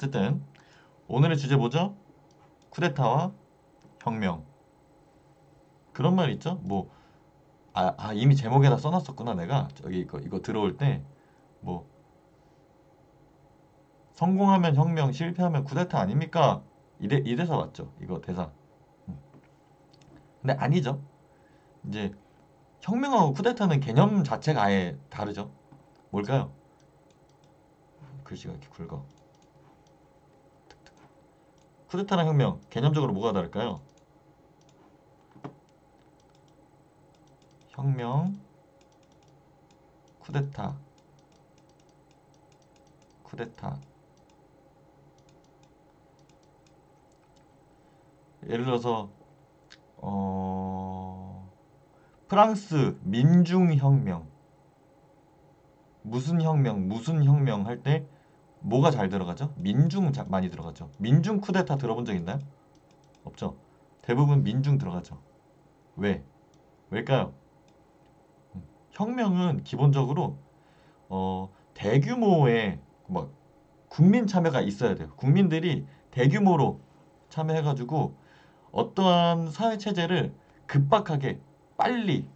어쨌든 오늘의 주제 뭐죠? 쿠데타와 혁명. 그런 말 있죠? 뭐 이미 제목에다 써놨었구나. 내가 저기 이거 들어올 때 뭐 성공하면 혁명, 실패하면 쿠데타 아닙니까? 이 대사 맞죠? 이거 대사. 음. 근데 아니죠. 이제 혁명하고 쿠데타는 개념 자체가 아예 다르죠. 뭘까요? 글씨가 이렇게 굵어. 쿠데타랑 혁명 개념적으로 뭐가 다를까요? 혁명, 쿠데타, 쿠데타. 예를 들어서 프랑스 민중혁명, 무슨 혁명 할 때 뭐가 잘 들어가죠? 많이 들어가죠. 민중 쿠데타 들어본 적 있나요? 없죠. 대부분 민중 들어가죠. 왜? 왜일까요? 혁명은 기본적으로 대규모의 뭐 국민 참여가 있어야 돼요. 국민들이 대규모로 참여해가지고 어떠한 사회 체제를 급박하게 빨리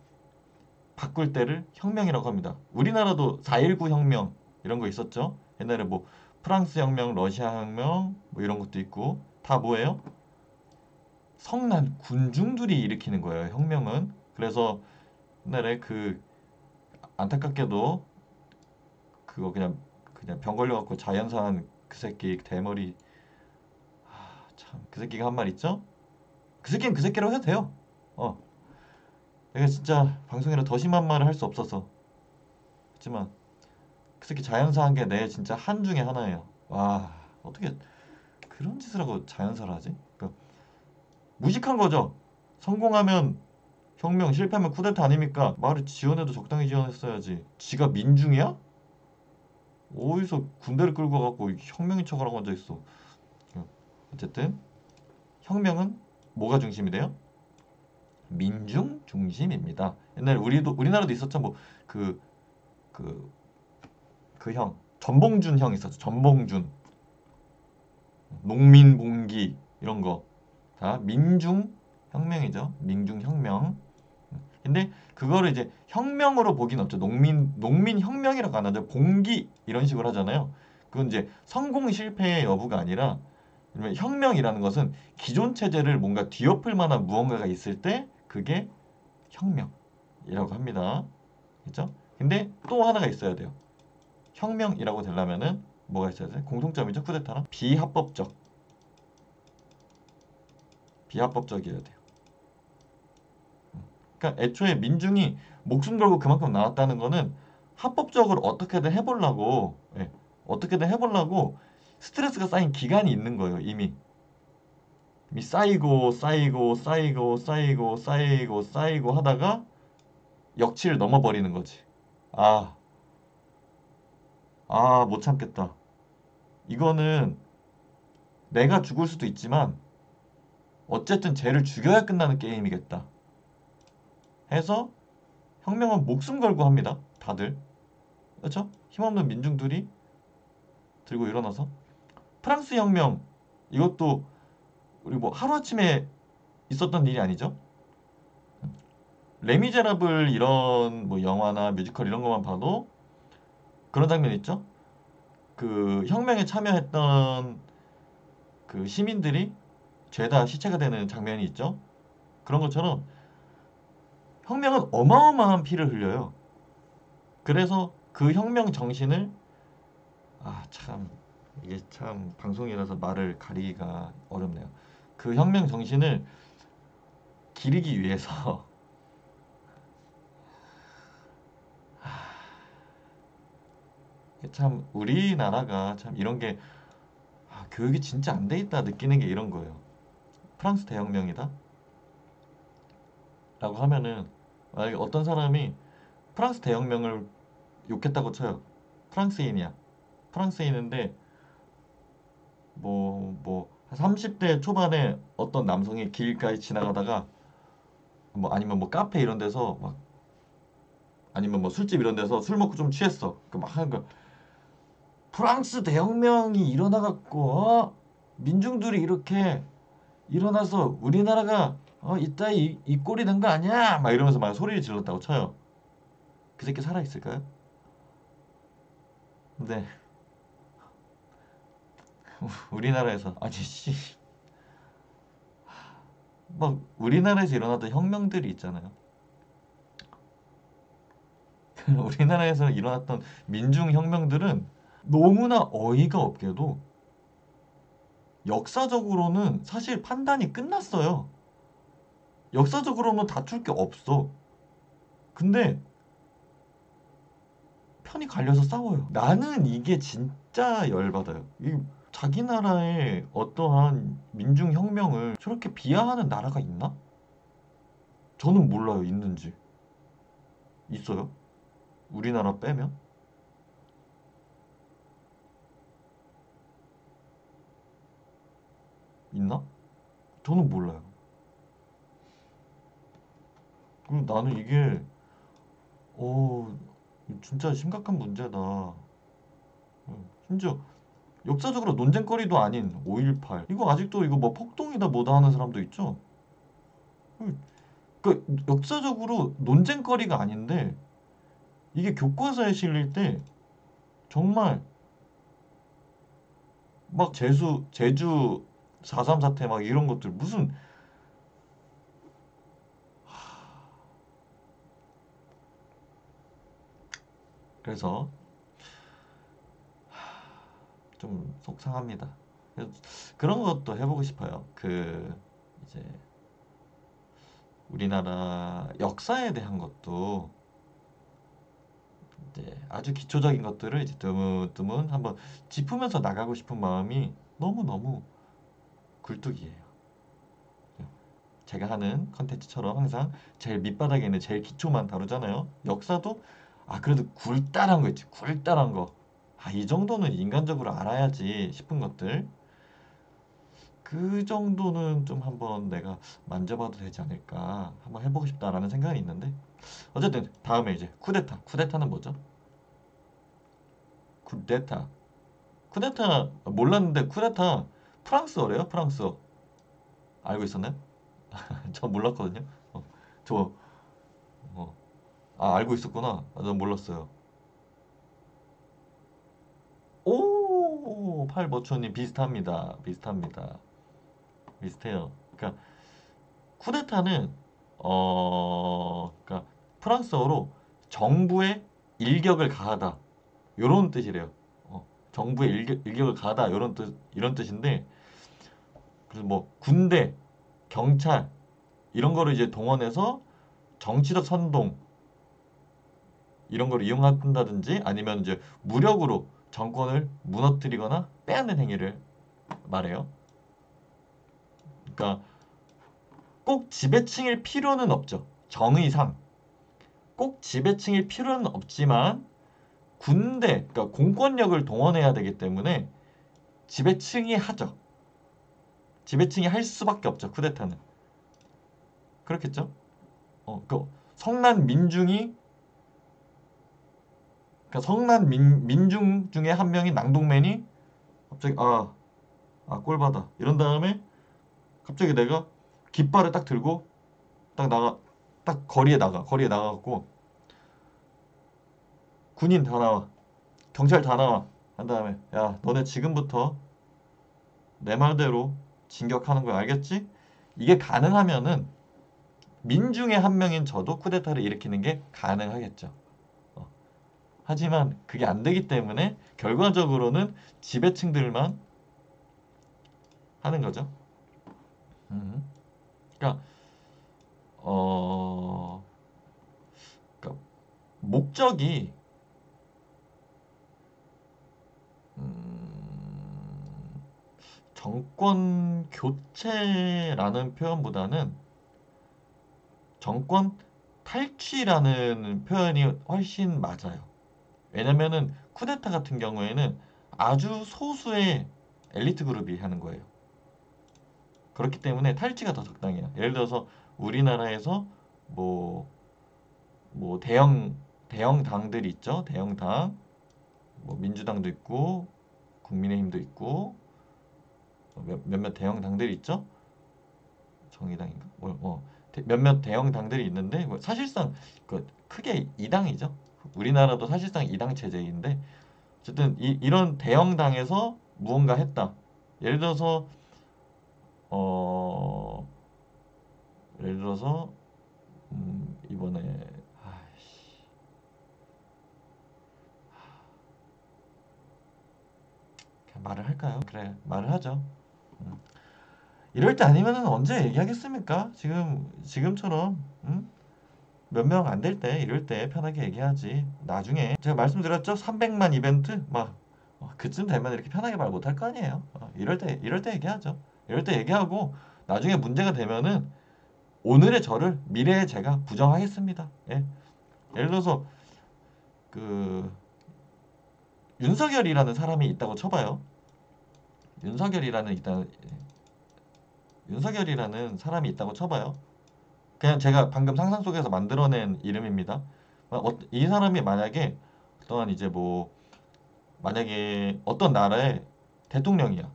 바꿀 때를 혁명이라고 합니다. 우리나라도 4.19 혁명 이런 거 있었죠. 옛날에 뭐 프랑스 혁명, 러시아 혁명 뭐 이런 것도 있고 다 뭐예요? 성난 군중들이 일으키는 거예요. 혁명은. 그래서 옛날에 그 안타깝게도 그거 그냥 병 걸려갖고 자연사한 그 새끼 대머리 참 그 새끼가 한 말 있죠? 그 새끼는 그 새끼라고 해도 돼요. 어 내가 진짜 방송이라 더 심한 말을 할 수 없어서 하지만 그 새끼 자연사한 게 내 진짜 한 중에 하나예요. 와 어떻게 그런 짓을 하고 자연사를 하지? 그러니까 무식한 거죠. 성공하면 혁명, 실패하면 쿠데타 아닙니까? 말을 지원해도 적당히 지원했어야지. 지가 민중이야? 어디서 군대를 끌고 가고 혁명인 척을 하고 앉아 있어. 어쨌든 혁명은 뭐가 중심이 돼요? 민중 중심입니다. 옛날에 우리나라도 있었죠. 뭐 그 그 그 형 전봉준 형 있었죠. 전봉준 농민봉기 이런 거 다 민중 혁명이죠. 민중 혁명. 근데 그거를 이제 혁명으로 보긴 없죠. 농민 혁명이라고 안 하죠. 봉기 이런 식으로 하잖아요. 그건 이제 성공 실패의 여부가 아니라 왜냐면 혁명이라는 것은 기존 체제를 뭔가 뒤엎을 만한 무언가가 있을 때 그게 혁명이라고 합니다. 그렇죠? 근데 또 하나가 있어야 돼요. 혁명이라고 되려면은 뭐가 있어야 돼? 공통점이죠. 쿠데타랑 비합법적이어야 돼요. 그러니까 애초에 민중이 목숨 걸고 그만큼 나왔다는 거는 합법적으로 어떻게든 해보려고 스트레스가 쌓인 기간이 있는 거예요. 이미 쌓이고 하다가 역치를 넘어버리는 거지. 아, 못 참겠다. 이거는 내가 죽을 수도 있지만 어쨌든 쟤를 죽여야 끝나는 게임이겠다. 해서 혁명은 목숨 걸고 합니다. 다들. 그렇죠? 힘없는 민중들이 들고 일어나서 프랑스 혁명 이것도 우리 뭐 하루아침에 있었던 일이 아니죠? 레미제라블 이런 뭐 영화나 뮤지컬 이런 것만 봐도 그런 장면 있죠? 그 혁명에 참여했던 그 시민들이 죄다 시체가 되는 장면이 있죠? 그런 것처럼 혁명은 어마어마한 피를 흘려요. 그래서 그 혁명 정신을 참 이게 참 방송이라서 말을 가리기가 어렵네요. 그 혁명 정신을 기리기 위해서 참 우리나라가 참 이런 게 교육이 진짜 안 돼 있다 느끼는 게 이런 거예요. 프랑스 대혁명이다? 라고 하면은 만약에 어떤 사람이 프랑스 대혁명을 욕했다고 쳐요. 프랑스인이야. 프랑스인인데 한 30대 초반에 어떤 남성이 길가에 지나가다가 뭐 아니면 뭐 카페 이런 데서 막 아니면 뭐 술집 이런 데서 술 먹고 좀 취했어. 그 막 하는 거 프랑스 대혁명이 일어나갖고 민중들이 이렇게 일어나서 우리나라가 이따 이 꼴이 된 거 아니야? 막 이러면서 막 소리를 질렀다고 쳐요. 그 새끼 살아있을까요? 근데 우리나라에서 아니 씨 막 우리나라에서 일어났던 혁명들이 있잖아요. 우리나라에서 일어났던 민중혁명들은 너무나 어이가 없게도 역사적으로는 사실 판단이 끝났어요. 역사적으로는 다툴 게 없어. 근데 편이 갈려서 싸워요. 나는 이게 진짜 열받아요. 자기 나라의 어떠한 민중혁명을 저렇게 비하하는 나라가 있나? 저는 몰라요, 있는지. 있어요? 우리나라 빼면? 있나? 저는 몰라요. 그리고 나는 이게, 어, 진짜 심각한 문제다. 심지어 역사적으로 논쟁거리도 아닌 5.18. 이거 아직도 이거 뭐 폭동이다 뭐다 하는 사람도 있죠? 그 역사적으로 논쟁거리가 아닌데 이게 교과서에 실릴 때 정말 막 제주 4.3 사태 막 이런 것들 무슨 그래서 좀 속상합니다. 그래서 그런 것도 해보고 싶어요. 이제 우리나라 역사에 대한 것도 이제 아주 기초적인 것들을 이제 드문드문 한번 짚으면서 나가고 싶은 마음이 너무너무 굴뚝이에요. 제가 하는 컨텐츠처럼 항상 제일 밑바닥에 있는 제일 기초만 다루잖아요. 역사도 그래도 굴다란 거 있지. 굴다란 거. 이 정도는 인간적으로 알아야지 싶은 것들. 그 정도는 좀 한번 내가 만져봐도 되지 않을까. 한번 해보고 싶다라는 생각이 있는데. 어쨌든 다음에 이제 쿠데타. 쿠데타는 뭐죠? 쿠데타. 쿠데타 몰랐는데 쿠데타 프랑스어래요? 프랑스어. 알고 있었나요? 저 몰랐거든요. 저 어. 알고 있었구나. 난 몰랐어요. 오, 팔버초님 비슷합니다. 비슷합니다. 비슷해요. 그러니까 쿠데타는 그러니까 프랑스어로 정부의 일격을 가하다 요런 뜻이래요. 정부의 일격을 가하다 요런 뜻 이런 뜻인데 그래서 뭐 군대, 경찰 이런 거를 이제 동원해서 정치적 선동 이런 걸 이용한다든지 아니면 이제 무력으로 정권을 무너뜨리거나 빼앗는 행위를 말해요. 그러니까 꼭 지배층일 필요는 없죠. 정의상 꼭 지배층일 필요는 없지만 군대, 그러니까 공권력을 동원해야 되기 때문에 지배층이 하죠. 지배층이 할 수밖에 없죠. 쿠데타는. 그렇겠죠? 성난 민중이 그러니까 성난 민중 중에 한 명인 낭독맨이 갑자기 꼴받아 이런 다음에 갑자기 내가 깃발을 딱 들고 딱 거리에 나가갖고 군인 다 나와 경찰 다 나와 한 다음에 야 너네 지금부터 내 말대로 진격하는 거야 알겠지? 이게 가능하면은 민중의 한 명인 저도 쿠데타를 일으키는 게 가능하겠죠. 하지만 그게 안 되기 때문에 결과적으로는 지배층들만 하는 거죠. 음. 그러니까 어 그러니까 목적이 음, 정권 교체라는 표현보다는 정권 탈취라는 표현이 훨씬 맞아요. 왜냐면은 쿠데타 같은 경우에는 아주 소수의 엘리트 그룹이 하는 거예요. 그렇기 때문에 탈취가 더 적당해요. 예를 들어서 우리나라에서 뭐 대형 당들이 있죠. 대형 당, 뭐 민주당도 있고 국민의힘도 있고 몇몇 대형 당들이 있죠. 정의당인가? 몇몇 대형 당들이 있는데 뭐 사실상 크게 2당이죠. 우리나라도 사실상 2당 체제인데 어쨌든 이런 대형 당에서 무언가 했다. 예를 들어서 어 예를 들어서 이번에 아이씨, 그냥 말을 할까요? 그래 말을 하죠. 음. 이럴 때 아니면은 언제 얘기하겠습니까? 지금처럼 몇 명 안 될 때 이럴 때 편하게 얘기하지. 나중에 제가 말씀드렸죠? 300만 이벤트 막 그쯤 되면 이렇게 편하게 말 못할 거 아니에요. 이럴 때 얘기하죠. 이럴 때 얘기하고 나중에 문제가 되면은 오늘의 저를 미래의 제가 부정하겠습니다. 예. 예를 들어서 그 윤석열이라는 사람이 있다고 쳐봐요. 윤석열이라는 일단 윤석열이라는 사람이 있다고 쳐봐요. 그냥 제가 방금 상상 속에서 만들어낸 이름입니다. 이 사람이 만약에 어떠한 이제 뭐 만약에 어떤 나라의 대통령이야.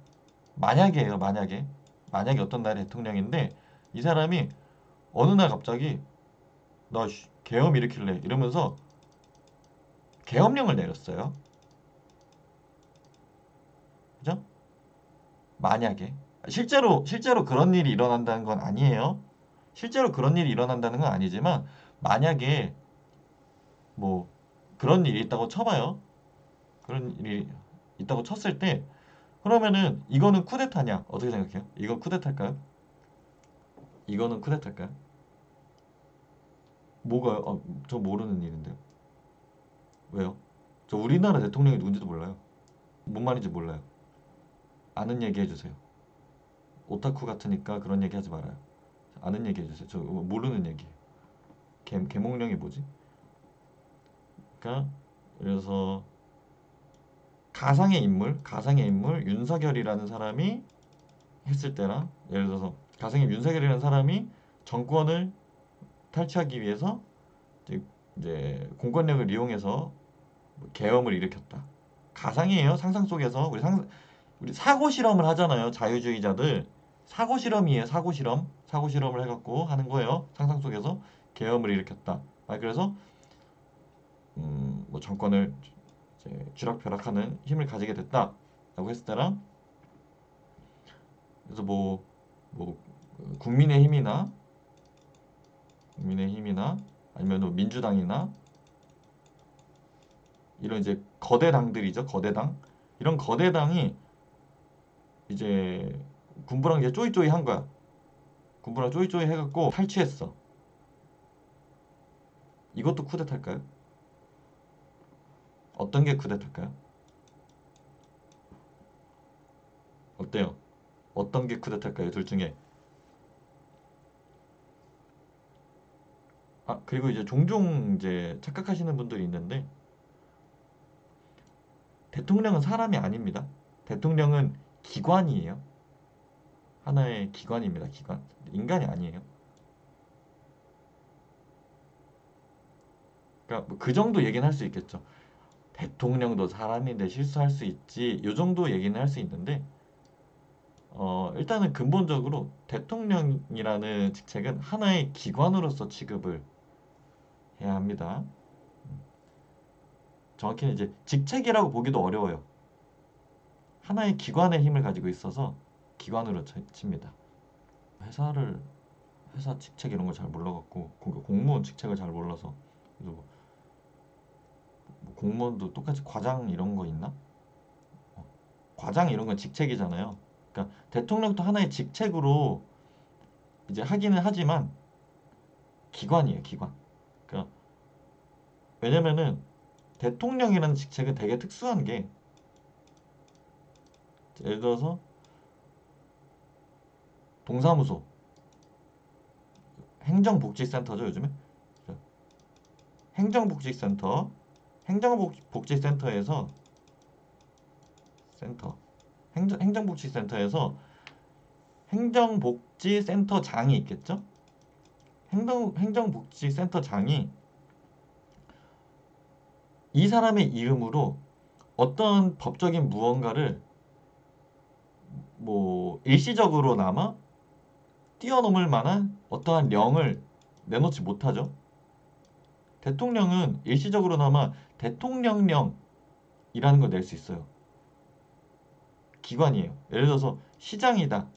만약에요, 만약에 어떤 나라의 대통령인데 이 사람이 어느 날 갑자기 나 계엄 일으킬래 이러면서 계엄령을 내렸어요. 그죠? 만약에 실제로 그런 일이 일어난다는 건 아니에요. 실제로 그런 일이 일어난다는 건 아니지만 만약에 뭐 그런 일이 있다고 쳐봐요. 그런 일이 있다고 쳤을 때 그러면은 이거는 쿠데타냐? 어떻게 생각해요? 이건 쿠데타일까요? 이거는 쿠데타일까요? 뭐가요? 저 모르는 일인데요. 왜요? 저 우리나라 대통령이 누군지도 몰라요. 뭔 말인지 몰라요. 아는 얘기 해주세요. 오타쿠 같으니까 그런 얘기 하지 말아요. 아는 얘기 해주세요. 저 모르는 얘기. 계몽령이 뭐지? 그러니까 그래서 가상의 인물 윤석열이라는 사람이 했을 때랑 예를 들어서 가상의 윤석열이라는 사람이 정권을 탈취하기 위해서 이제 공권력을 이용해서 계엄을 일으켰다. 가상이에요. 상상 속에서 우리 사고 실험을 하잖아요. 자유주의자들 사고 실험이에요. 사고 실험. 사고 실험을 해갖고 하는 거예요. 상상 속에서 계엄을 일으켰다. 그래서 뭐 정권을 이제 쥐락펴락하는 힘을 가지게 됐다라고 했을 때랑 그래서 뭐 국민의힘이나 아니면 뭐 민주당이나 이런 이제 거대 당들이죠. 거대 당. 이런 거대 당이 이제 군부랑 이제 쪼이쪼이 한 거야. 군부랑 쪼이쪼이 해갖고 탈취했어. 이것도 쿠데타일까요? 어떤 게 쿠데타일까요? 어때요? 어떤 게 쿠데타일까요? 둘 중에. 그리고 이제 종종 이제 착각하시는 분들이 있는데 대통령은 사람이 아닙니다. 대통령은 기관이에요. 하나의 기관입니다. 기관. 인간이 아니에요. 그러니까 뭐그 정도 얘기는 할 수 있겠죠. 대통령도 사람인데 실수할 수 있지. 요 정도 얘기는 할 수 있는데 일단은 근본적으로 대통령이라는 직책은 하나의 기관으로서 취급을 해야 합니다. 정확히는 이제 직책이라고 보기도 어려워요. 하나의 기관의 힘을 가지고 있어서 기관으로 칩니다. 회사 직책 이런 걸 잘 몰라갖고 공무원 직책을 잘 몰라서 그래서 뭐 공무원도 똑같이 과장 이런 거 있나? 과장 이런 건 직책이잖아요. 그러니까 대통령도 하나의 직책으로 이제 하기는 하지만 기관이에요, 기관. 그러니까 왜냐면은 대통령이라는 직책은 되게 특수한 게 예를 들어서 동사무소, 행정복지센터죠, 요즘에. 행정복지센터, 행정복지센터에서 센터, 행정복지센터에서 행정복지센터장이 있겠죠? 행정복지센터장이 이 사람의 이름으로 어떤 법적인 무언가를 뭐 일시적으로나마 뛰어넘을 만한 어떠한 령을 내놓지 못하죠. 대통령은 일시적으로나마 대통령령이라는 걸 낼 수 있어요. 기관이에요. 예를 들어서 시장이다.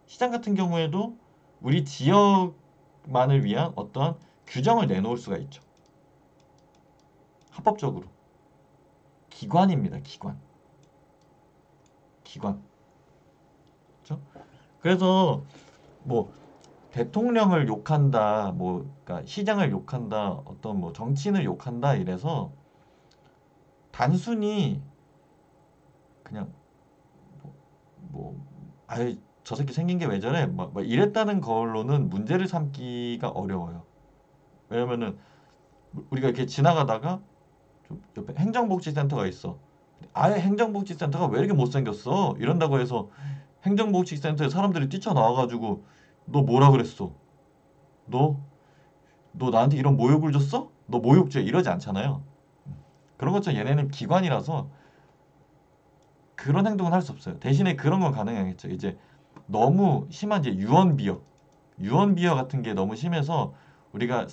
시장 같은 경우에도 우리 지역만을 위한 어떠한 규정을 내놓을 수가 있죠. 합법적으로. 기관입니다. 기관. 기관. 그렇죠? 그래서 뭐 대통령을 욕한다, 뭐 그러니까 시장을 욕한다, 어떤 뭐 정치인을 욕한다 이래서 단순히 그냥 뭐 아유 저 새끼 생긴 게 왜 저래? 막 이랬다는 걸로는 문제를 삼기가 어려워요. 왜냐면은 우리가 이렇게 지나가다가 좀 옆에 행정복지센터가 있어. 아예 행정복지센터가 왜 이렇게 못생겼어? 이런다고 해서 행정복지센터에 사람들이 뛰쳐나와가지고 너 뭐라 그랬어? 너? 너 나한테 이런 모욕을 줬어? 너 모욕죄 이러지 않잖아요. 그런 것처럼 얘네는 기관이라서 그런 행동은 할 수 없어요. 대신에 그런 건 가능하겠죠. 이제 너무 심한 이제 유언비어 같은 게 너무 심해서 우리가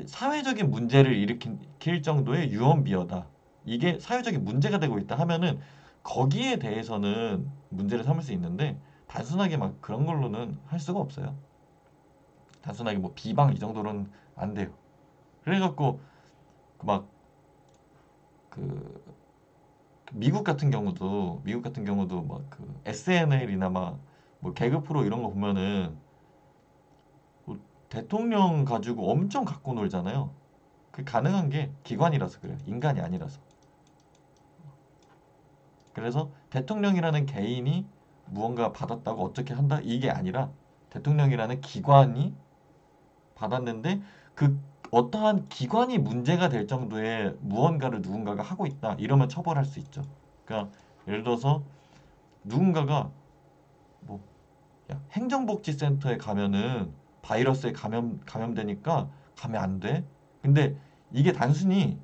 사회적인 문제를 일으킬 정도의 유언비어다. 이게 사회적인 문제가 되고 있다 하면은 거기에 대해서는 문제를 삼을 수 있는데 단순하게 막 그런 걸로는 할 수가 없어요. 단순하게 뭐 비방 이 정도로는 안 돼요. 그래갖고 막 그 미국 같은 경우도 막 그 SNL이나 막 뭐 개그 프로 이런 거 보면은 뭐 대통령 가지고 엄청 갖고 놀잖아요. 그 가능한 게 기관이라서 그래요. 인간이 아니라서. 그래서 대통령이라는 개인이 무언가 받았다고 어떻게 한다? 이게 아니라 대통령이라는 기관이 받았는데 그 어떠한 기관이 문제가 될 정도의 무언가를 누군가가 하고 있다. 이러면 처벌할 수 있죠. 그러니까 예를 들어서 누군가가 뭐 야, 행정복지센터에 가면은 바이러스에 감염되니까 가면 안 돼. 근데 이게 단순히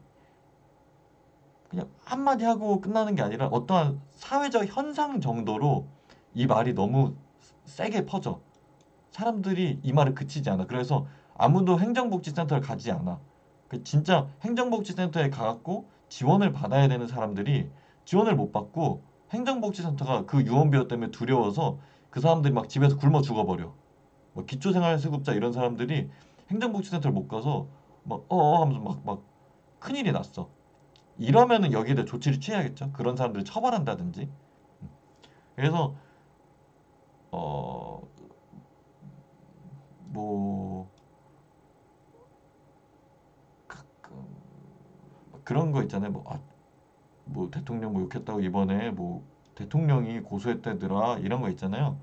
그냥 한마디 하고 끝나는 게 아니라 어떠한 사회적 현상 정도로 이 말이 너무 세게 퍼져. 사람들이 이 말을 그치지 않아. 그래서 아무도 행정복지센터를 가지 않아. 진짜 행정복지센터에 가갖고 지원을 받아야 되는 사람들이 지원을 못 받고 행정복지센터가 그 유언비어 때문에 두려워서 그 사람들이 막 집에서 굶어 죽어버려. 뭐 기초생활수급자 이런 사람들이 행정복지센터를 못 가서 막 하면서 막 큰일이 났어. 이러면은 여기에 대해 조치를 취해야겠죠. 그런 사람들을 처벌한다든지. 그래서 어 뭐 가끔 그런 거 있잖아요. 뭐 대통령 뭐 욕했다고 이번에 뭐 대통령이 고소했다더라 이런 거 있잖아요.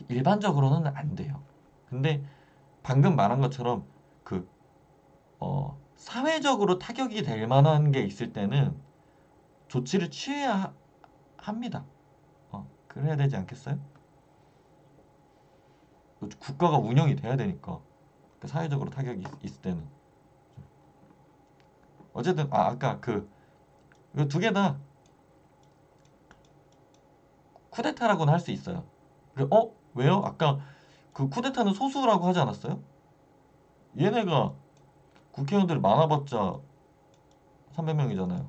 일반적으로는 안 돼요. 근데 방금 말한 것처럼 그 사회적으로 타격이 될 만한 게 있을 때는 조치를 취해야 합니다. 그래야 되지 않겠어요? 국가가 운영이 돼야 되니까. 그 사회적으로 타격이 있을 때는. 어쨌든 아까 그 두 개 다 쿠데타라고는 할 수 있어요. 왜요? 아까 그 쿠데타는 소수라고 하지 않았어요? 얘네가 국회의원들이 많아봤자 300명이잖아요.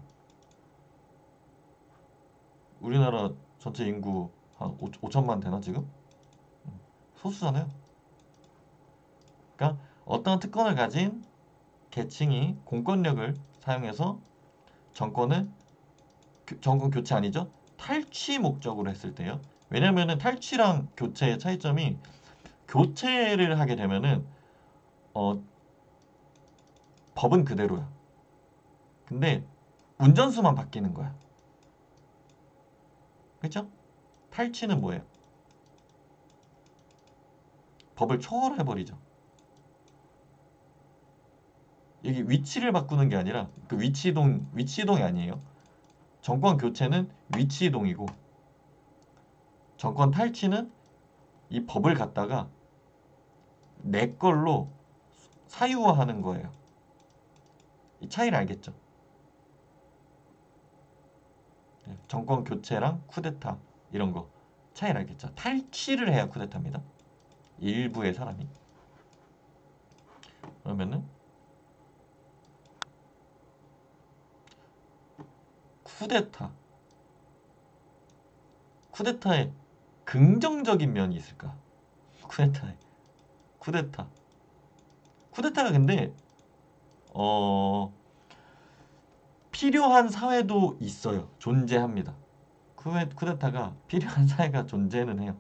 우리나라 전체 인구 한 5천만 되나 지금? 소수잖아요. 그러니까 어떤 특권을 가진 계층이 공권력을 사용해서 정권을 정권 교체 아니죠? 탈취 목적으로 했을 때요. 왜냐면은 탈취랑 교체의 차이점이 교체를 하게 되면은 어, 법은 그대로야. 근데 운전수만 바뀌는 거야. 그죠? 탈취는 뭐예요? 법을 초월해버리죠. 여기 위치를 바꾸는 게 아니라 그 위치이동이 아니에요. 정권 교체는 위치이동이고 정권 탈취는 이 법을 갖다가 내 걸로 사유화하는 거예요. 이 차이를 알겠죠? 정권 교체랑 쿠데타 이런 거 차이를 알겠죠? 탈취를 해야 쿠데타입니다. 일부의 사람이. 그러면은 쿠데타. 쿠데타에 긍정적인 면이 있을까? 쿠데타에 쿠데타. 쿠데타가 근데 필요한 사회도 있어요. 존재합니다. 쿠데타가 필요한 사회가 존재는 해요.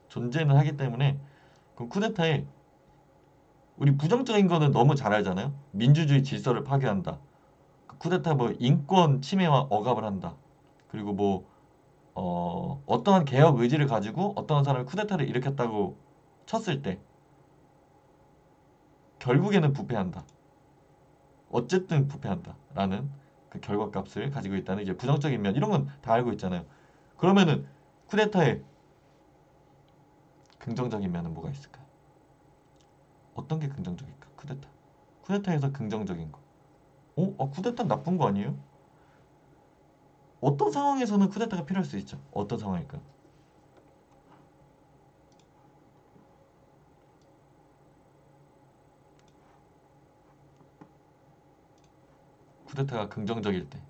존재는 하기 때문에 그럼 쿠데타에 우리 부정적인 거는 너무 잘 알잖아요. 민주주의 질서를 파괴한다. 쿠데타 뭐 인권 침해와 억압을 한다. 그리고 뭐 어떠한 개혁 의지를 가지고 어떠한 사람이 쿠데타를 일으켰다고 쳤을 때 결국에는 부패한다. 어쨌든 부패한다. 라는 그 결과값을 가지고 있다는 이제 부정적인 면 이런 건 다 알고 있잖아요. 그러면은 쿠데타의 긍정적인 면은 뭐가 있을까? 어떤 게 긍정적일까? 쿠데타. 쿠데타에서 긍정적인 거. 쿠데타 나쁜 거 아니에요? 어떤 상황에서는 쿠데타가 필요할 수 있죠. 어떤 상황일까? 쿠데타가 긍정적일 때.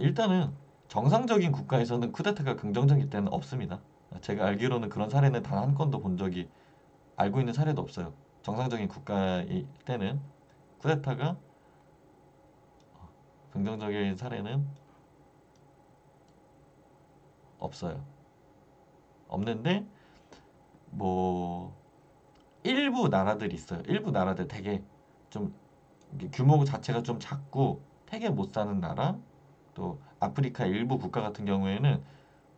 일단은 정상적인 국가에서는 쿠데타가 긍정적일 때는 없습니다. 제가 알기로는 그런 사례는 단 한 건도 본 적이 알고 있는 사례도 없어요. 정상적인 국가일 때는 쿠데타가 긍정적인 사례는 없어요. 없는데 뭐 일부 나라들이 있어요. 일부 나라들 되게 좀 규모 자체가 좀 작고 되게 못 사는 나라 또 아프리카 일부 국가 같은 경우에는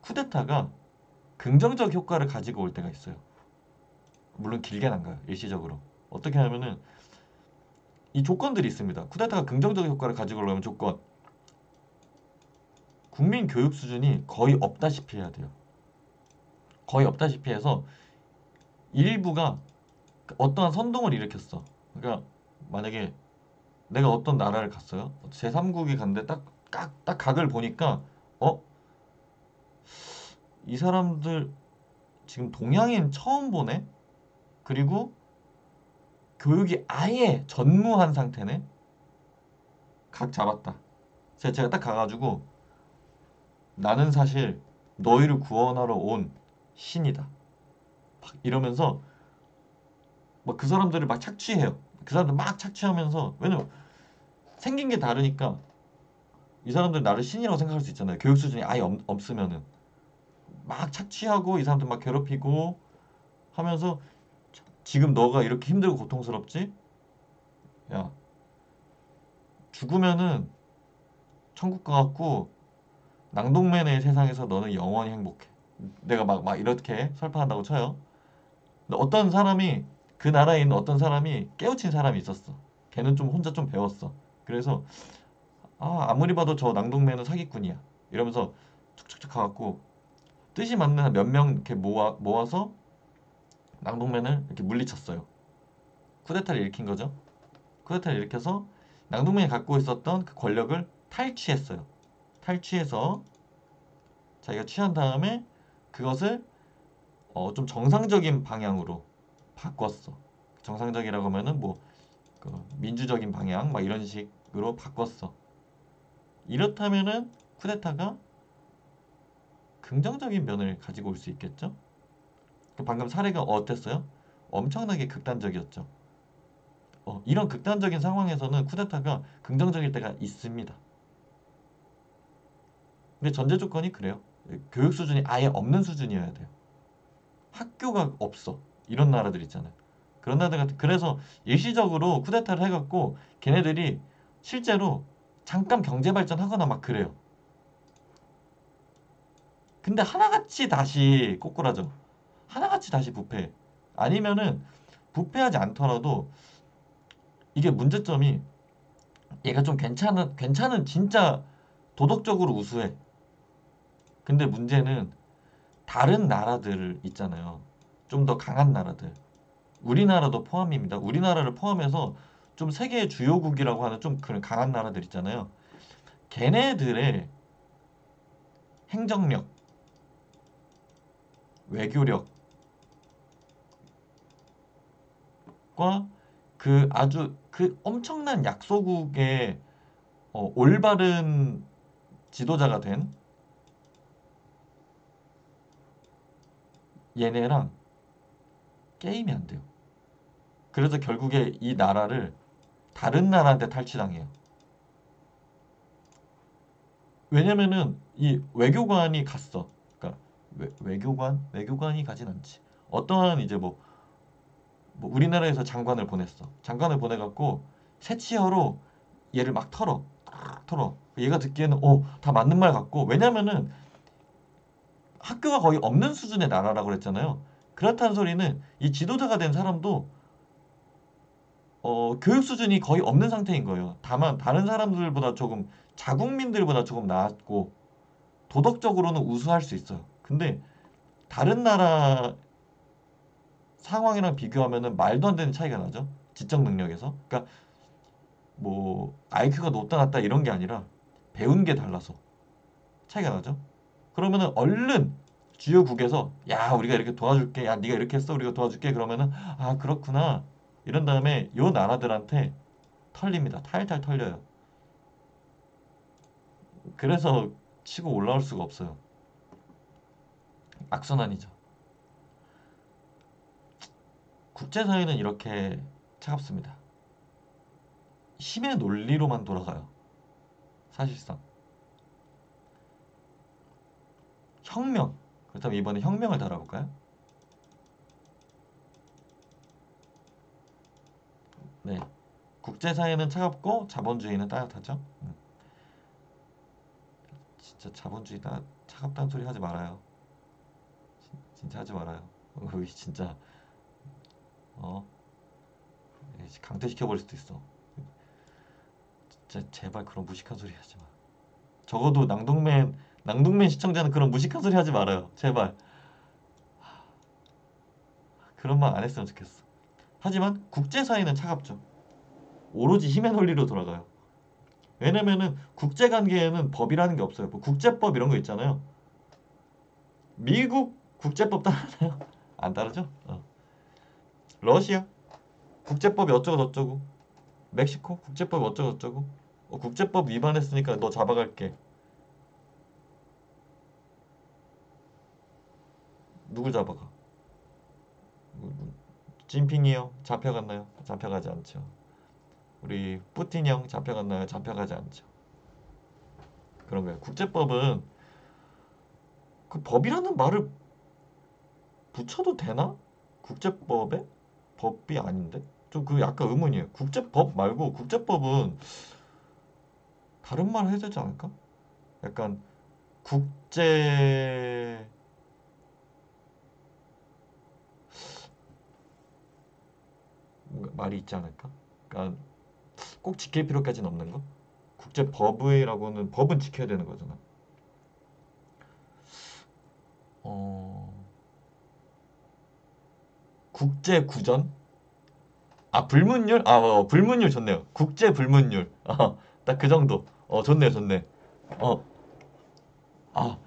쿠데타가 긍정적 효과를 가지고 올 때가 있어요. 물론 길게는 안 가요. 일시적으로. 어떻게 하면은 이 조건들이 있습니다. 쿠데타가 긍정적 효과를 가지고 오려면 조건. 국민 교육 수준이 거의 없다시피 해야 돼요. 거의 없다시피 해서 일부가 어떠한 선동을 일으켰어. 그러니까 만약에 내가 어떤 나라를 갔어요. 제3국에 갔는데 딱 각을 보니까 어? 이 사람들 지금 동양인 처음 보네? 그리고 교육이 아예 전무한 상태네? 각 잡았다. 제가 딱 가가지고 나는 사실 너희를 구원하러 온 신이다. 막 이러면서 막 그 사람들을 막 착취해요. 그 사람들 막 착취하면서 왜냐면 생긴 게 다르니까 이 사람들 나를 신이라고 생각할 수 있잖아요. 교육 수준이 아예 없으면은 막 착취하고 이 사람들 막 괴롭히고 하면서 지금 너가 이렇게 힘들고 고통스럽지? 야 죽으면은 천국 가갖고 낭동맨의 세상에서 너는 영원히 행복해. 내가 막 이렇게 설파한다고 쳐요. 근데 어떤 사람이 그 나라에 있는 어떤 사람이 깨우친 사람이 있었어. 걔는 좀 혼자 좀 배웠어. 그래서 아무리 봐도 저 낭동맨은 사기꾼이야. 이러면서 툭툭툭 가갖고 뜻이 맞는 한 몇 명 이렇게 모아서 낭동맨을 이렇게 물리쳤어요. 쿠데타를 일으킨 거죠. 쿠데타를 일으켜서 낭동맨이 갖고 있었던 그 권력을 탈취했어요. 탈취해서 자기가 취한 다음에 그것을 좀 정상적인 방향으로 바꿨어. 정상적이라고 하면은 그 민주적인 방향 막 이런 식으로 바꿨어. 이렇다면은 쿠데타가 긍정적인 면을 가지고 올 수 있겠죠? 방금 사례가 어땠어요? 엄청나게 극단적이었죠. 이런 극단적인 상황에서는 쿠데타가 긍정적일 때가 있습니다. 근데 전제 조건이 그래요. 교육 수준이 아예 없는 수준이어야 돼요. 학교가 없어. 이런 나라들 있잖아요. 그런 나라들 같은 그래서 일시적으로 쿠데타를 해갖고 걔네들이 실제로 잠깐 경제 발전하거나 막 그래요. 근데 하나같이 다시 꼬꾸라져. 하나같이 다시 부패해. 아니면은 부패하지 않더라도 이게 문제점이 얘가 좀 괜찮은 진짜 도덕적으로 우수해. 근데 문제는 다른 나라들 있잖아요. 좀 더 강한 나라들. 우리나라도 포함입니다. 우리나라를 포함해서 좀 세계 주요국이라고 하는 좀 그런 강한 나라들 있잖아요. 걔네들의 행정력, 외교력과 그 아주 그 엄청난 약소국의 올바른 지도자가 된 얘네랑 게임이 안 돼요. 그래서 결국에 이 나라를 다른 나라한테 탈취당해요. 왜냐면은 이 외교관이 갔어. 그러니까 외교관이 가진 않지. 어떠한 이제 뭐 우리나라에서 장관을 보냈어. 장관을 보내갖고 새치어로 얘를 막 털어. 얘가 듣기에는 다 맞는 말 같고 왜냐면은 학교가 거의 없는 수준의 나라라고 그랬잖아요. 그렇다는 소리는 이 지도자가 된 사람도 교육 수준이 거의 없는 상태인 거예요. 다만 다른 사람들보다 조금 자국민들보다 조금 나았고 도덕적으로는 우수할 수 있어요. 근데 다른 나라 상황이랑 비교하면은 말도 안 되는 차이가 나죠. 지적 능력에서. 그러니까 뭐 IQ가 높다 낮다 이런 게 아니라 배운 게 달라서 차이가 나죠. 그러면은 얼른 주요국에서 야 우리가 이렇게 도와줄게. 야 네가 이렇게 했어. 우리가 도와줄게. 그러면은 아 그렇구나. 이런 다음에 요 나라들한테 털립니다. 탈탈 털려요. 그래서 치고 올라올 수가 없어요. 악순환이죠. 국제사회는 이렇게 차갑습니다. 힘의 논리로만 돌아가요. 사실상. 혁명. 그렇다면 이번에 혁명을 다뤄볼까요? 네. 국제사회는 차갑고 자본주의는 따뜻하죠. 진짜 자본주의 차갑다는 소리 하지 말아요. 진짜 하지 말아요. 우리 진짜 어 강퇴시켜버릴 수도 있어. 진짜 제발 그런 무식한 소리 하지 마. 적어도 낭동맨 시청자는 그런 무식한 소리 하지 말아요. 제발. 그런 말 안 했으면 좋겠어. 하지만 국제사회는 차갑죠. 오로지 힘의 논리로 돌아가요. 왜냐면은 국제관계에는 법이라는 게 없어요. 뭐 국제법 이런 거 있잖아요. 미국 국제법 따르나요? 안 따르죠? 러시아 국제법이 어쩌고 저쩌고. 멕시코 국제법이 어쩌고 저쩌고. 국제법 위반했으니까 너 잡아갈게. 누굴 잡아가? 찐핑이 형 잡혀갔나요? 잡혀가지 않죠. 우리 뿌틴 형 잡혀갔나요? 잡혀가지 않죠. 그런 거예요. 국제법은 그 법이라는 말을 붙여도 되나? 국제법에? 법이 아닌데? 좀 그 약간 의문이에요. 국제법 말고 국제법은 다른 말 해야 되지 않을까? 약간 국제 말이 있지 않을까? 그러니까 꼭 지킬 필요까지는 없는 거? 국제법이라고는 법은 지켜야 되는 거잖아. 어, 국제구전? 아, 불문율? 불문율 좋네요. 국제불문율. 딱 그 정도. 좋네, 좋네. 어, 아,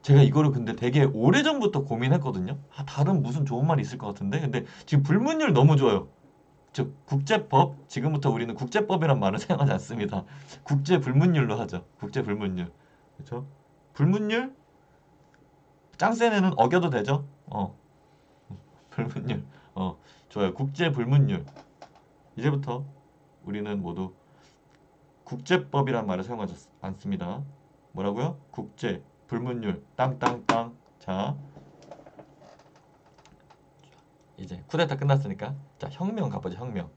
제가 이거를 근데 되게 오래전부터 고민했거든요. 다른 무슨 좋은 말이 있을 것 같은데. 근데 지금 불문율 너무 좋아요. 즉, 국제법. 지금부터 우리는 국제법이란 말을 사용하지 않습니다. 국제불문율로 하죠. 국제불문율. 그렇죠? 불문율? 짱센 애는 어겨도 되죠? 불문율. 좋아요. 국제불문율. 이제부터 우리는 모두 국제법이란 말을 사용하지 않습니다. 뭐라고요? 국제, 불문율, 땅땅땅. 자, 이제 쿠데타 끝났으니까 자, 혁명 가보죠. 혁명.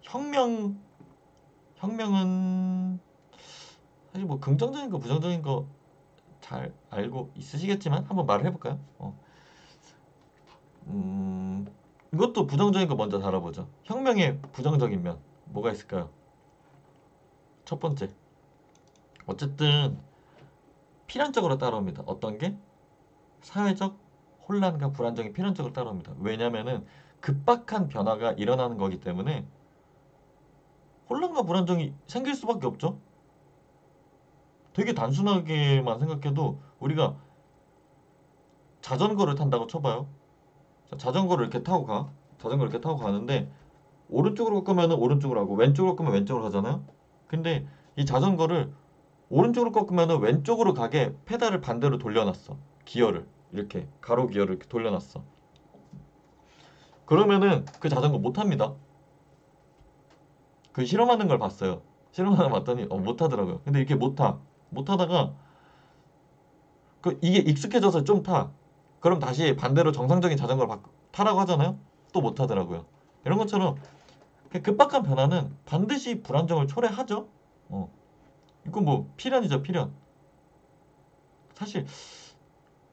혁명, 혁명은 사실 뭐 긍정적인 거, 부정적인 거 잘 알고 있으시겠지만 한번 말을 해볼까요? 음, 이것도 부정적인 거 먼저 다뤄보죠. 혁명의 부정적인 면 뭐가 있을까요? 첫 번째, 어쨌든 필연적으로 따라옵니다. 어떤 게? 사회적 혼란과 불안정이 필연적으로 따라옵니다. 왜냐면은 급박한 변화가 일어나는 거기 때문에 혼란과 불안정이 생길 수밖에 없죠. 되게 단순하게만 생각해도 우리가 자전거를 탄다고 쳐봐요. 자전거를 이렇게 타고 가. 자전거를 이렇게 타고 가는데 오른쪽으로 꺾으면 오른쪽으로 하고 왼쪽으로 꺾으면 왼쪽으로 하잖아요. 근데 이 자전거를 오른쪽으로 꺾으면 왼쪽으로 가게 페달을 반대로 돌려놨어. 기어를 이렇게 가로 기어를 이렇게 돌려놨어. 그러면은 그 자전거 못 탑니다. 그 실험하는 걸 봤어요. 실험하는 걸 봤더니 못 하더라고요. 근데 이렇게 못 타. 못 하다가 이게 익숙해져서 좀 타. 그럼 다시 반대로 정상적인 자전거를 타라고 하잖아요. 또 못 하더라고요. 이런 것처럼 급박한 변화는 반드시 불안정을 초래하죠. 어. 이건 뭐 필연이죠, 필연. 사실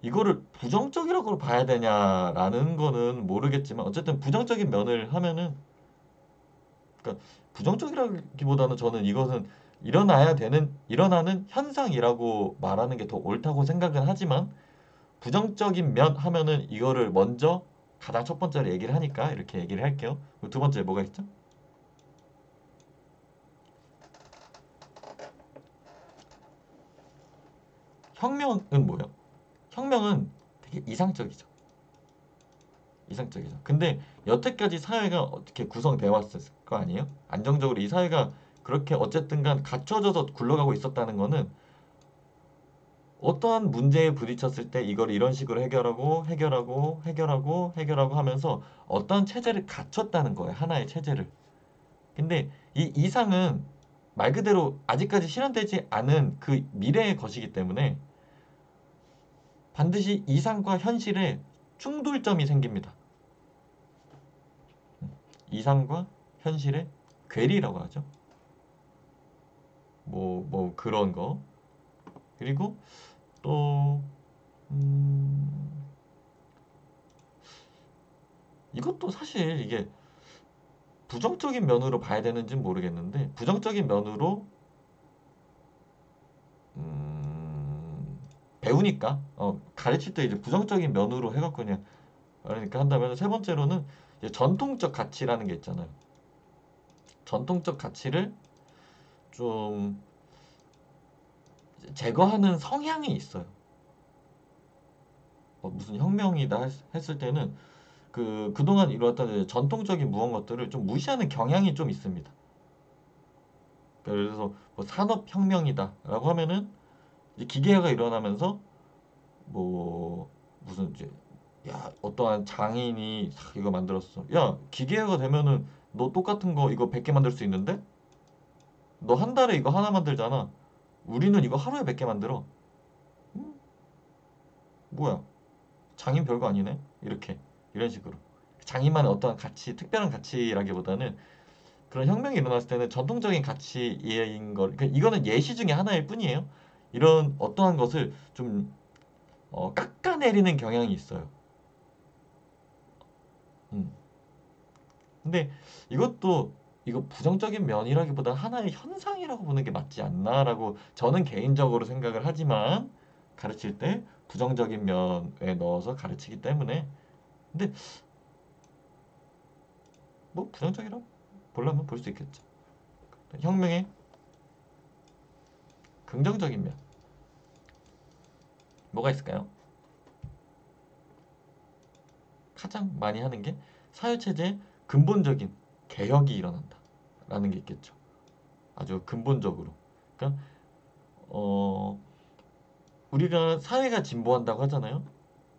이거를 부정적이라고 봐야 되냐라는 거는 모르겠지만 어쨌든 부정적인 면을 하면은 그러니까 부정적이라기보다는 저는 이것은 일어나는 현상이라고 말하는 게 더 옳다고 생각은 하지만 부정적인 면 하면은 이거를 먼저 가장 첫 번째로 얘기를 하니까 이렇게 얘기를 할게요. 두 번째 뭐가 있죠? 혁명은 뭐예요? 혁명은 되게 이상적이죠. 이상적이죠. 근데 여태까지 사회가 어떻게 구성되어 왔을 거 아니에요? 안정적으로 이 사회가 그렇게 어쨌든 간 갖춰져서 굴러가고 있었다는 거는 어떠한 문제에 부딪혔을 때 이걸 이런 식으로 해결하고 하면서 어떤 체제를 갖췄다는 거예요. 하나의 체제를. 근데 이 이상은 말 그대로 아직까지 실현되지 않은 그 미래의 것이기 때문에 반드시 이상과 현실에 충돌점이 생깁니다. 이상과 현실의 괴리라고 하죠. 뭐 그런 거. 그리고 또 이것도 사실 이게 부정적인 면으로 봐야 되는지는 모르겠는데 부정적인 면으로 배우니까 가르칠 때 이제 부정적인 면으로 해갖고 그냥 그러니까 한다면 세 번째로는 이제 전통적 가치라는 게 있잖아요. 전통적 가치를 좀 제거하는 성향이 있어요. 무슨 혁명이다 했을 때는 그동안 이루었던 이제 전통적인 무언가들을 좀 무시하는 경향이 좀 있습니다. 그래서 뭐 산업혁명이다라고 하면은 이제 기계화가 일어나면서 뭐 무슨 이제 야 어떠한 장인이 이거 만들었어. 야 기계화가 되면은 너 똑같은 거 이거 100개 만들 수 있는데? 너 한 달에 이거 하나 만들잖아. 우리는 이거 하루에 100개 만들어. 음, 뭐야? 장인 별거 아니네. 이렇게 이런 식으로 장인만의 어떠한 가치, 특별한 가치라기보다는 그런 혁명이 일어났을 때는 전통적인 가치인 걸, 그러니까 이거는 예시 중에 하나일 뿐이에요. 이런 어떠한 것을 좀 깎아내리는 경향이 있어요. 음. 근데 이것도 이거 부정적인 면이라기보다 하나의 현상이라고 보는 게 맞지 않나라고 저는 개인적으로 생각을 하지만 가르칠 때 부정적인 면에 넣어서 가르치기 때문에 근데 뭐 부정적이라고 보려면 볼 수 있겠죠. 혁명의 긍정적인 면 뭐가 있을까요? 가장 많이 하는 게 사회체제의 근본적인 개혁이 일어난다 라는 게 있겠죠. 아주 근본적으로. 그러니까 어, 우리가 사회가 진보한다고 하잖아요.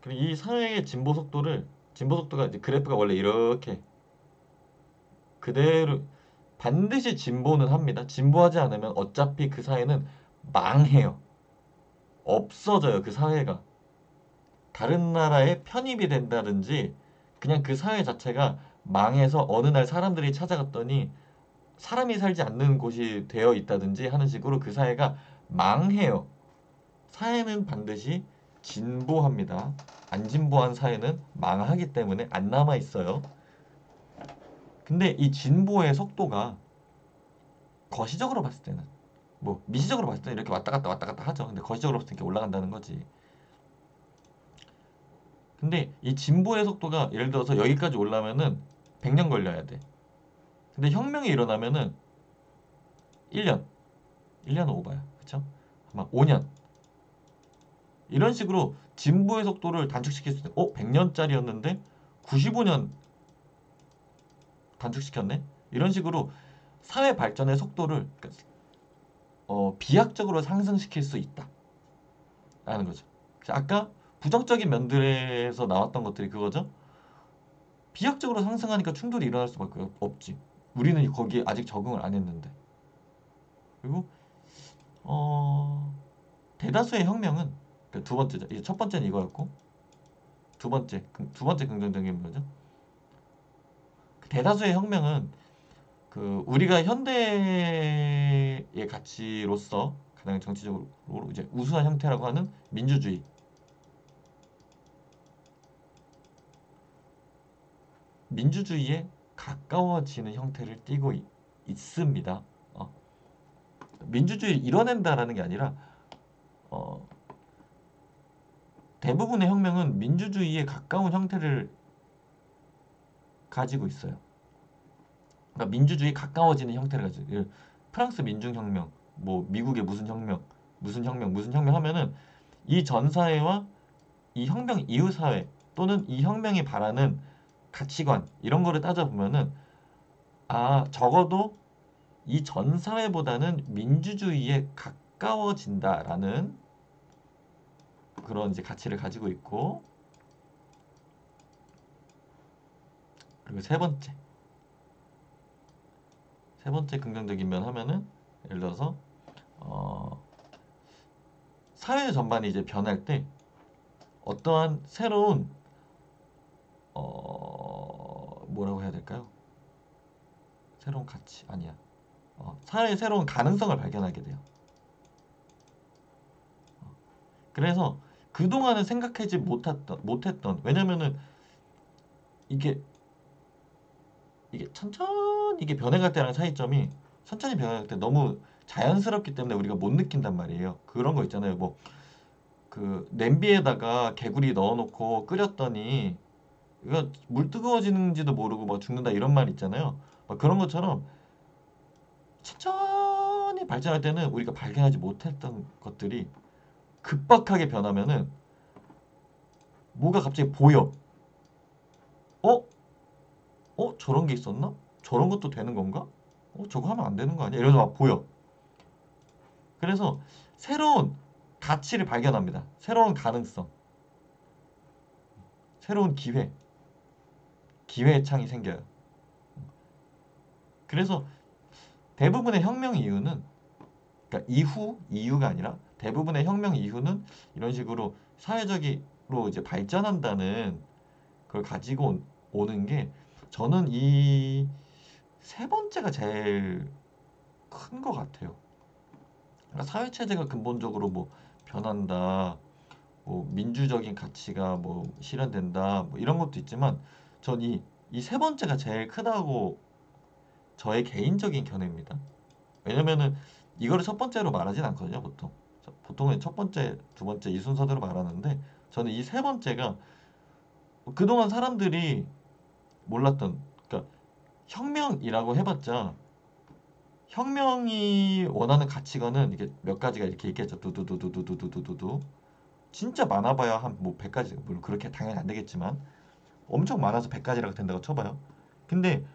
그리고 이 사회의 진보 속도가 이제 그래프가 원래 이렇게 그대로 반드시 진보는 합니다. 진보하지 않으면 어차피 그 사회는 망해요. 없어져요. 그 사회가. 다른 나라에 편입이 된다든지 그냥 그 사회 자체가 망해서 어느 날 사람들이 찾아갔더니 사람이 살지 않는 곳이 되어 있다든지 하는 식으로 그 사회가 망해요. 사회는 반드시 진보합니다. 안 진보한 사회는 망하기 때문에 안 남아 있어요. 근데 이 진보의 속도가 거시적으로 봤을 때는 뭐 미시적으로 봤을 때 이렇게 왔다 갔다 하죠. 근데 거시적으로 봤을 때 이렇게 올라간다는 거지. 근데 이 진보의 속도가 예를 들어서 여기까지 올라면은 100년 걸려야 돼. 근데 혁명이 일어나면은 1년, 1년 오바야. 그쵸? 아마 5년. 이런 식으로 진보의 속도를 단축시킬 수 있는, 100년짜리였는데 95년 단축시켰네? 이런 식으로 사회 발전의 속도를 그러니까, 비약적으로 상승시킬 수 있다. 라는 거죠. 아까 부정적인 면들에서 나왔던 것들이 그거죠. 비약적으로 상승하니까 충돌이 일어날 수밖에 없지. 우리는 거기에 아직 적응을 안 했는데. 그리고 어, 대다수의 혁명은 두 번째죠. 이제 첫 번째는 이거였고 두 번째 긍정적인 뭐죠? 그 대다수의 혁명은 그 우리가 현대의 가치로서 가장 정치적으로 이제 우수한 형태라고 하는 민주주의. 민주주의에 가까워지는 형태를 띠고 있습니다. 민주주의를 이뤄낸다라는 게 아니라 어, 대부분의 혁명은 민주주의에 가까운 형태를 가지고 있어요. 그러니까 민주주의에 가까워지는 형태를 가지고 프랑스 민중혁명, 뭐 미국의 무슨 혁명 하면은 이 전 사회와 이 혁명 이후 사회 또는 이 혁명이 바라는 가치관 이런 거를 따져보면은 적어도 이 전 사회보다는 민주주의에 가까워진다라는 그런 이제 가치를 가지고 있고 그리고 세 번째 긍정적인 면 하면은 예를 들어서 어, 사회 전반이 이제 변할 때 어떠한 새로운 뭐라고 해야 될까요? 새로운 가치 아니야. 사회의 새로운 가능성을 발견하게 돼요. 그래서 그동안은 생각하지 못했던 왜냐면은 이게 천천히 이게 변해갈 때랑 차이점이 천천히 변해갈 때 너무 자연스럽기 때문에 우리가 못 느낀단 말이에요. 그런 거 있잖아요. 뭐 그 냄비에다가 개구리 넣어놓고 끓였더니 이거 물 뜨거워지는지도 모르고 막 죽는다 이런 말 있잖아요. 막 그런 것처럼 천천히 발전할 때는 우리가 발견하지 못했던 것들이 급박하게 변하면은 뭐가 갑자기 보여. 어? 저런 게 있었나? 저런 것도 되는 건가? 저거 하면 안 되는 거 아니야? 이러면서 막 보여. 그래서 새로운 가치를 발견합니다. 새로운 가능성, 새로운 기회의 창이 생겨요. 그래서 대부분의 혁명 이유는 그러니까 이유가 아니라 대부분의 혁명 이유는 이런 식으로 사회적으로 이제 발전한다는 걸 가지고 오는 게 저는 이 세 번째가 제일 큰 것 같아요. 그러니까 사회 체제가 근본적으로 뭐 변한다, 뭐 민주적인 가치가 뭐 실현된다, 뭐 이런 것도 있지만 전 이 세 번째가 제일 크다고 저의 개인적인 견해입니다. 왜냐면은 이거를 첫 번째로 말하진 않거든요, 보통. 보통은 첫 번째, 두 번째 이 순서대로 말하는데 저는 이 세 번째가 그동안 사람들이 몰랐던 그러니까 혁명이라고 해봤자 혁명이 원하는 가치관은 이게 몇 가지가 이렇게 있겠죠. 두두두두두두두두두. 진짜 많아봐야 한 뭐 100가지. 물론 그렇게 당연히 안 되겠지만 엄청 많아서 100가지라고 된다고 쳐봐요. 근데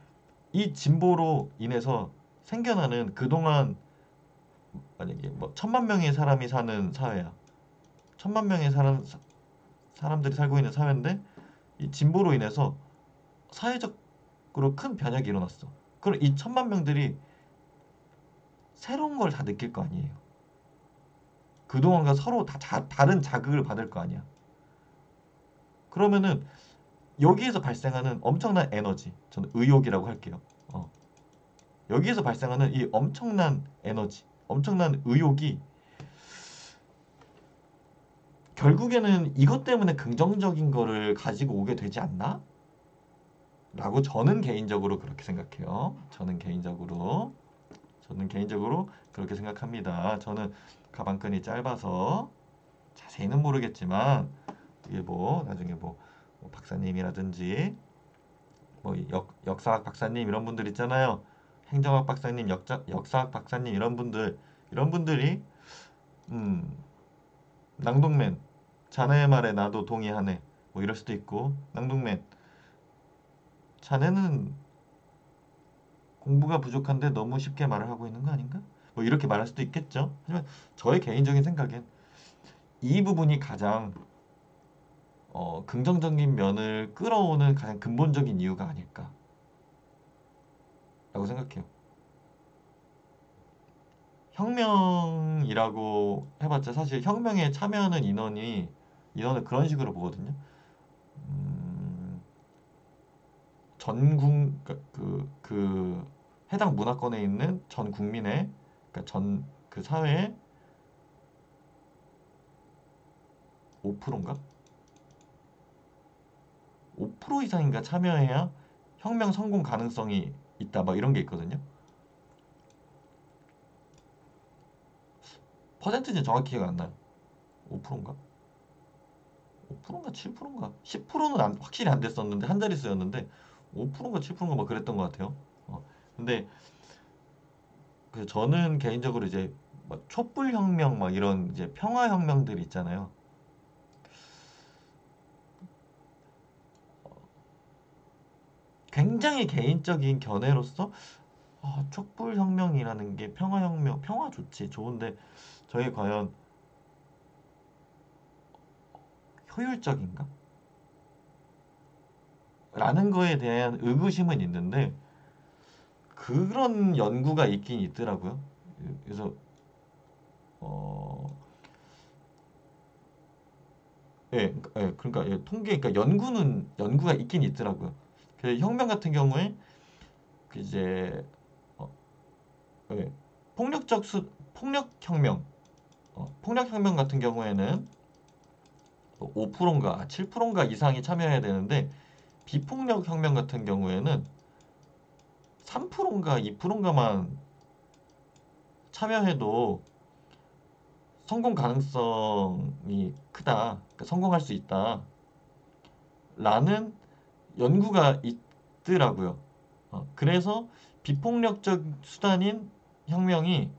이 진보로 인해서 생겨나는 그동안 만약에 뭐 1000만 명의 사람이 사는 사회야. 1000만 명의 사람들이 살고 있는 사회인데 이 진보로 인해서 사회적으로 큰 변혁이 일어났어. 그럼 이 1000만 명들이 새로운 걸 다 느낄 거 아니에요. 그동안과 서로 다 다른 자극을 받을 거 아니야. 그러면은 여기에서 발생하는 엄청난 에너지, 저는 의욕이라고 할게요. 여기에서 발생하는 이 엄청난 에너지, 엄청난 의욕이 결국에는 이것 때문에 긍정적인 거를 가지고 오게 되지 않나? 라고 저는 개인적으로 그렇게 생각해요. 저는 개인적으로. 저는 개인적으로 그렇게 생각합니다. 저는 가방끈이 짧아서 자세히는 모르겠지만 이게 뭐 나중에 뭐 박사님이라든지 뭐 역사학 박사님 이런 분들 있잖아요. 행정학 박사님, 역사학 박사님 이런 분들이 음, 낭독맨 자네의 말에 나도 동의하네 뭐 이럴 수도 있고 낭독맨 자네는 공부가 부족한데 너무 쉽게 말을 하고 있는 거 아닌가? 뭐 이렇게 말할 수도 있겠죠. 하지만 저의 개인적인 생각엔 이 부분이 가장 긍정적인 면을 끌어오는 가장 근본적인 이유가 아닐까라고 생각해요. 혁명이라고 해봤자 사실 혁명에 참여하는 인원을 그런 식으로 보거든요. 음, 전국 그 해당 문화권에 있는 전 국민의 그러니까 전 그 사회의 5%인가? 5% 이상인가 참여해야 혁명 성공 가능성이 있다 막 이런 게 있거든요. 퍼센트는 정확히 기억 안 나요. 5%인가? 5%인가 7%인가? 10%는 확실히 안 됐었는데 한 자릿수였는데 5%인가 7%인가 막 그랬던 것 같아요. 근데 그 저는 개인적으로 이제 막 촛불혁명 막 이런 이제 평화혁명들 있잖아요. 굉장히 개인적인 견해로서 촛불혁명이라는 게 평화혁명, 평화 좋지, 좋은데 저게 과연 효율적인가? 라는 거에 대한 의구심은 있는데 그런 연구가 있긴 있더라고요. 그래서 어, 그러니까 통계, 그러니까 연구가 있긴 있더라고요. 그 혁명 같은 경우에 그 이제 어, 예, 폭력혁명 같은 경우에는 5%인가 7%인가 이상이 참여해야 되는데 비폭력 혁명 같은 경우에는 3%인가 2%인가만 참여해도 성공 가능성이 크다. 그러니까 성공할 수 있다. 라는 연구가 있더라고요. 그래서 비폭력적 수단인 혁명이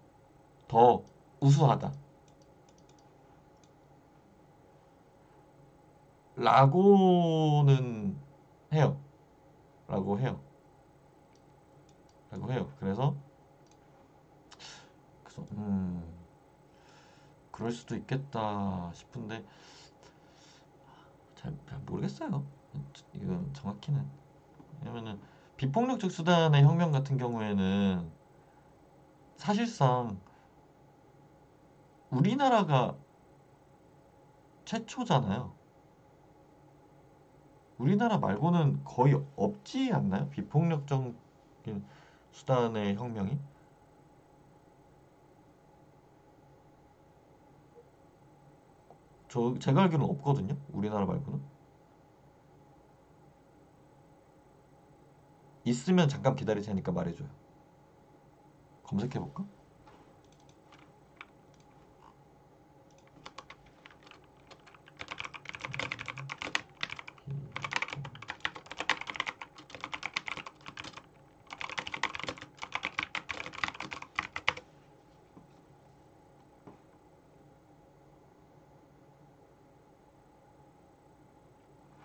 더 우수하다. 라고는 해요. 라고 해요. 라고 해요. 그래서 그럴 수도 있겠다 싶은데 잘 모르겠어요. 이건 정확히는. 왜냐면은 비폭력적 수단의 혁명 같은 경우에는 사실상 우리나라가 최초잖아요. 우리나라 말고는 거의 없지 않나요? 비폭력적인 수단의 혁명이? 제가 알기로는 없거든요. 우리나라 말고는. 있으면 잠깐 기다릴 테니까 말해줘요. 검색해볼까?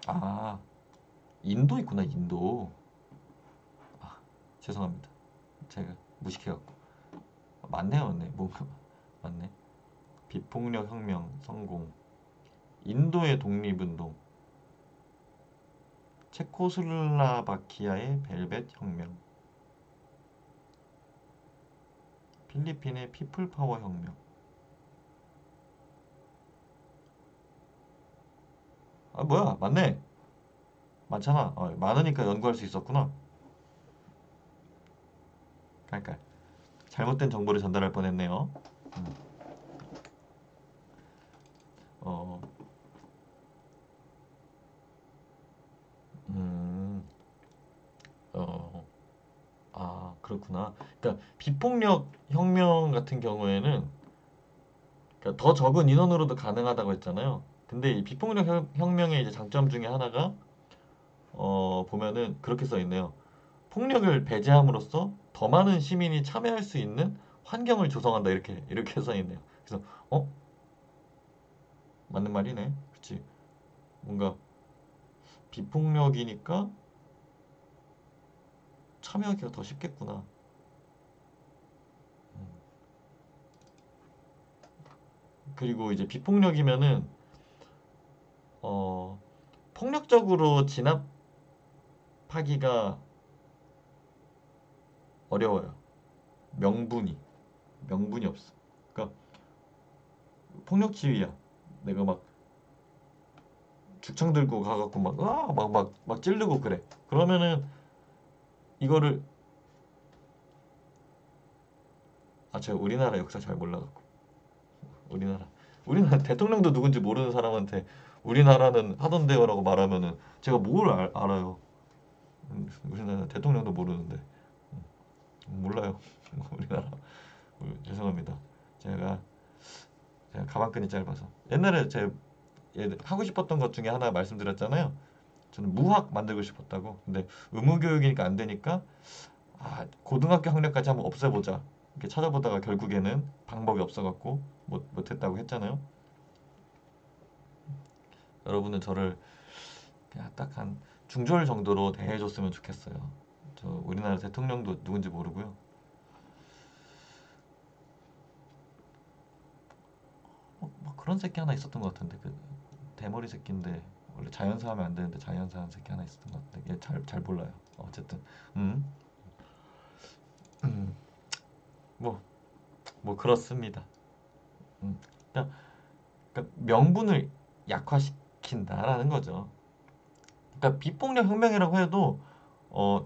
아, 인도 있구나, 인도. 아, 죄송합니다. 제가 무식해갖고. 맞네요, 맞네. 뭔가, 맞네. 비폭력 혁명 성공. 인도의 독립운동. 체코슬라바키아의 벨벳 혁명. 필리핀의 피플파워 혁명. 아, 뭐야, 맞네. 많잖아. 많으니까 연구할 수 있었구나. 그러니까 잘못된 정보를 전달할 뻔했네요. 음, 어, 음, 어, 그렇구나. 그러니까 비폭력 혁명 같은 경우에는 그러니까 더 적은 인원으로도 가능하다고 했잖아요. 근데 이 비폭력 혁명의 이제 장점 중에 하나가 보면은 그렇게 써 있네요. 폭력을 배제함으로써 더 많은 시민이 참여할 수 있는 환경을 조성한다 이렇게 써 있네요. 그래서 어 맞는 말이네. 그렇지. 뭔가 비폭력이니까 참여하기가 더 쉽겠구나. 음. 그리고 이제 비폭력이면은 어 폭력적으로 진압하기가 어려워요. 명분이 없어. 그러니까 폭력지휘야. 내가 막 죽창 들고 가갖고 막 찌르고 그래. 그러면은 이거를 제가 우리나라 역사 잘 몰라갖고 우리나라 우리나라 대통령도 누군지 모르는 사람한테 우리나라는 하던데요라고 말하면은 제가 뭘 알아요? 우리나라 대통령도 모르는데 몰라요. 우리나라 죄송합니다. 제가 제가 가방끈이 짧아서 옛날에 제 하고 싶었던 것 중에 하나 말씀드렸잖아요. 저는 무학 만들고 싶었다고. 근데 의무 교육이니까 안 되니까 고등학교 학력까지 한번 없애보자. 이렇게 찾아보다가 결국에는 방법이 없어갖고 못했다고 했잖아요. 여러분은 저를 그냥 딱 한 중졸 정도로 대해줬으면 좋겠어요. 저 우리나라 대통령도 누군지 모르고요. 뭐 그런 새끼 하나 있었던 것 같은데 그 대머리 새끼인데 원래 자연사 하면 안 되는데 자연사 하는 새끼 하나 있었던 것 같은데 얘 잘 몰라요. 어쨌든 음, 음, 뭐, 뭐 그렇습니다. 음, 그냥 그러니까 명분을 약화시킨다라는 거죠. 그러니까 비폭력 혁명이라고 해도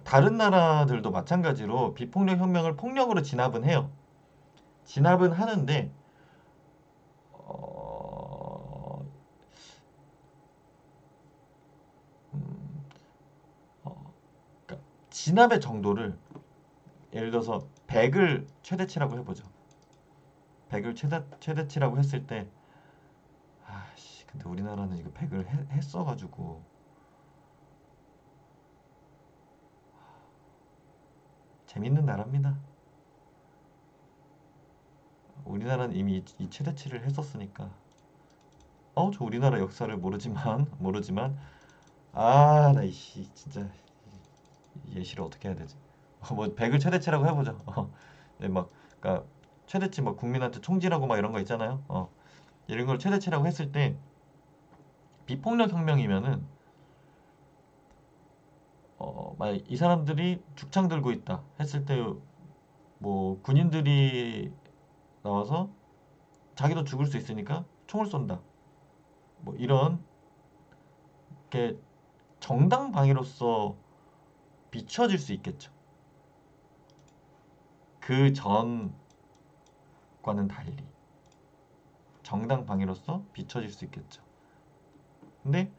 다른 나라들도 마찬가지로 비폭력 혁명을 폭력으로 진압은 해요. 진압은 하는데 어, 음, 어, 그러니까 진압의 정도를 예를 들어서 100을 최대치라고 해보죠. 100을 최대치라고 했을 때 아씨 근데 우리나라는 이거 100을 했어가지고 재밌는 나라입니다. 우리나라는 이미 이 최대치를 했었으니까 저 우리나라 역사를 모르지만 나 이씨 진짜 예시를 어떻게 해야 되지? 뭐 100을 최대치라고 해보죠. 네, 막 그러니까 최대치 뭐 국민한테 총질하고 막 이런 거 있잖아요. 이런 걸 최대치라고 했을 때 비폭력 혁명이면은 만약 이 사람들이 죽창 들고 있다 했을 때 뭐 군인들이 나와서 자기도 죽을 수 있으니까 총을 쏜다. 뭐 이런 게 정당 방위로서 비춰질 수 있겠죠. 그 전과는 달리 정당 방위로서 비춰질 수 있겠죠. 근데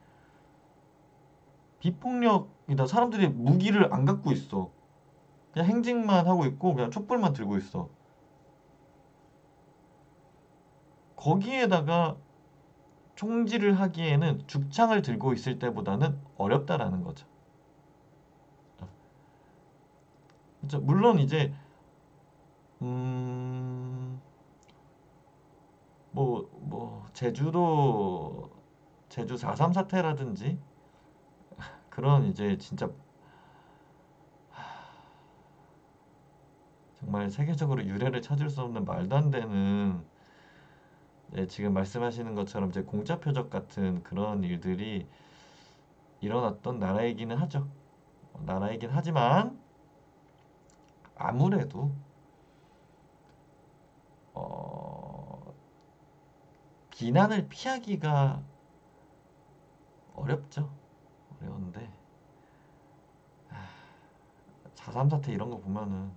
비폭력이다. 사람들이 무기를 안 갖고 있어. 그냥 행직만 하고 있고 그냥 촛불만 들고 있어. 거기에다가 총질을 하기에는 죽창을 들고 있을 때보다는 어렵다라는 거죠. 그렇죠? 물론 이제 음, 제주 4.3 사태라든지 그런 이제 진짜 정말 세계적으로 유례를 찾을 수 없는 말도 안 되는 지금 말씀하시는 것처럼 이제 공짜 표적 같은 그런 일들이 일어났던 나라이기는 하죠. 나라이긴 하지만 아무래도 어, 비난을 피하기가 어렵죠. 어려운데 4.3 사태 이런 거 보면은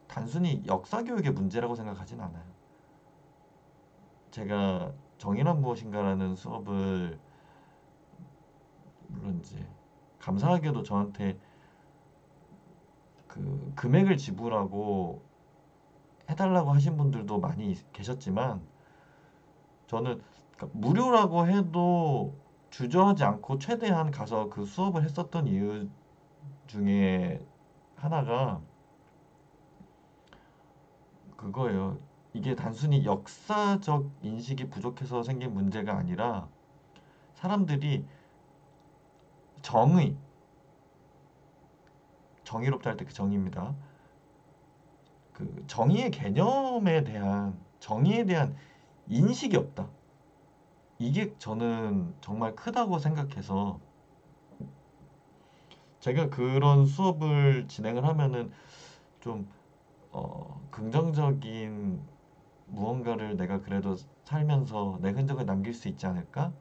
단순히 역사 교육의 문제라고 생각하진 않아요. 제가 정의란 무엇인가라는 수업을 물론 이제 감사하게도 저한테 그 금액을 지불하고 해달라고 하신 분들도 많이 계셨지만 저는 그러니까 무료라고 해도 주저하지 않고 최대한 가서 그 수업을 했었던 이유 중에 하나가 그거예요. 이게 단순히 역사적 인식이 부족해서 생긴 문제가 아니라 사람들이 정의, 정의롭다 할 때 그 정의입니다. 그 정의의 개념에 대한 정의에 대한 인식이 없다. 이게 저는 정말 크다고 생각해서 제가 그런 수업을 진행을 하면은 좀 긍정적인 무언가를 내가 그래도 살면서 내 흔적을 남길 수 있지 않을까?